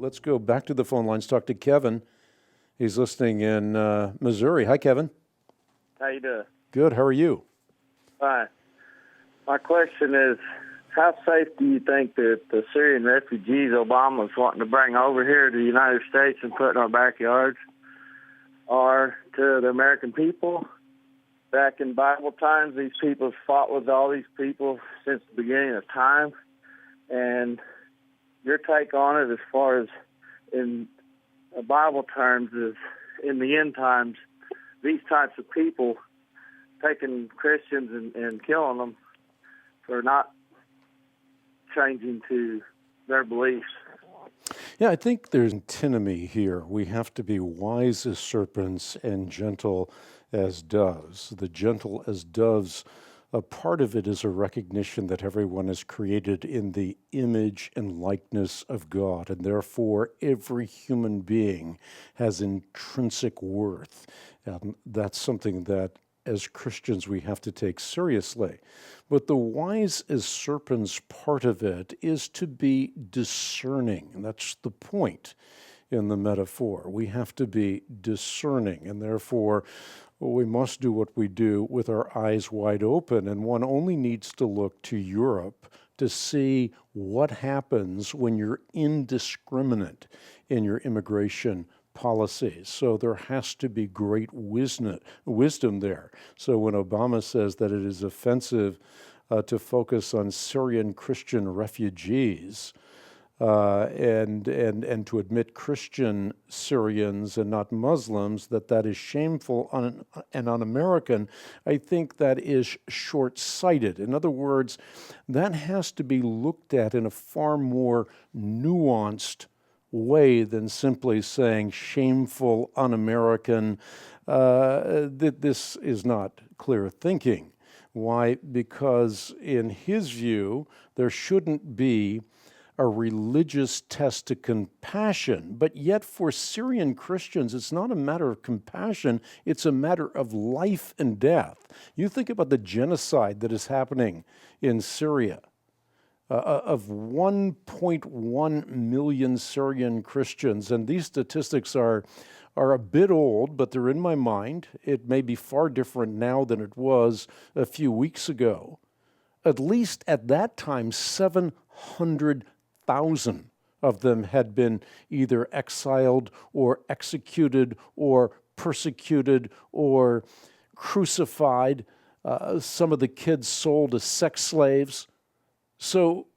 Let's go back to the phone lines, talk to Kevin. He's listening in Missouri. Hi, Kevin. How you doing? Good. How are you? Fine. My question is, how safe do you think that the Syrian refugees Obama's wanting to bring over here to the United States and put in our backyards are to the American people? Back in Bible times, these people fought with all these people since the beginning of time. And your take on it as far as in Bible terms is in the end times, these types of people taking Christians and killing them for not changing to their beliefs. Yeah, I think there's antinomy here. We have to be wise as serpents and gentle as doves. The gentle as doves, a part of it is a recognition that everyone is created in the image and likeness of God, and therefore every human being has intrinsic worth. That's something that as Christians we have to take seriously. But the wise as serpents part of it is to be discerning, and that's the point in the metaphor. We have to be discerning, and therefore we must do what we do with our eyes wide open, and one only needs to look to Europe to see what happens when you're indiscriminate in your immigration policies. So there has to be great wisdom there. So when Obama says that it is offensive to focus on Syrian Christian refugees and to admit Christian Syrians and not Muslims, that is shameful and un-American, I think that is short-sighted. In other words, that has to be looked at in a far more nuanced way than simply saying shameful, un-American. This is not clear thinking. Why? Because in his view, there shouldn't be a religious test to compassion, but yet for Syrian Christians, it's not a matter of compassion, it's a matter of life and death. You think about the genocide that is happening in Syria. Of 1.1 million Syrian Christians, and these statistics are a bit old, but they're in my mind. It may be far different now than it was a few weeks ago. At least at that time, 700,000 of them had been either exiled or executed or persecuted or crucified. Some of the kids sold as sex slaves. So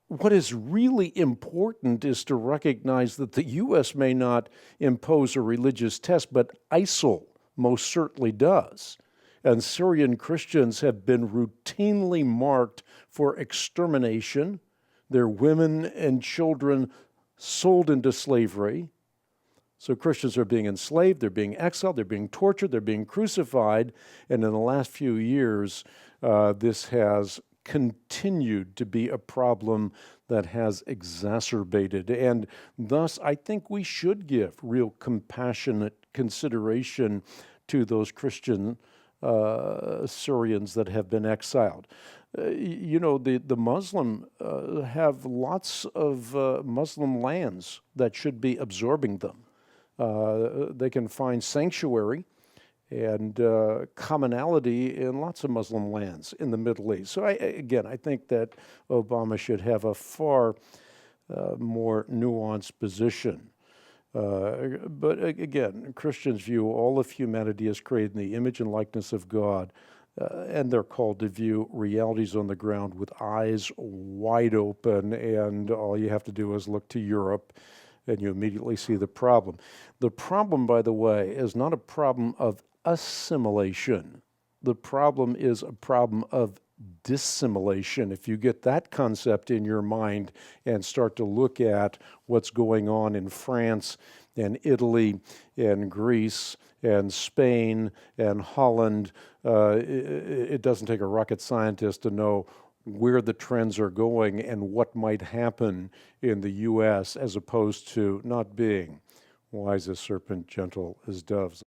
what is really important is to recognize that the U.S. may not impose a religious test, but ISIL most certainly does. And Syrian Christians have been routinely marked for extermination, their women and children sold into slavery. So Christians are being enslaved, they're being exiled, they're being tortured, they're being crucified, and in the last few years, this has continued to be a problem that has exacerbated. And thus, I think we should give real compassionate consideration to those Christian Syrians that have been exiled. The Muslim have lots of Muslim lands that should be absorbing them. They can find sanctuary and commonality in lots of Muslim lands in the Middle East. So I think that Obama should have a far more nuanced position. But again, Christians view all of humanity as created in the image and likeness of God, and they're called to view realities on the ground with eyes wide open, and all you have to do is look to Europe and you immediately see the problem. The problem, by the way, is not a problem of assimilation. The problem is a problem of dissimilation. If you get that concept in your mind and start to look at what's going on in France and Italy and Greece and Spain and Holland, it doesn't take a rocket scientist to know where the trends are going and what might happen in the U.S. as opposed to not being wise as serpent, gentle as doves.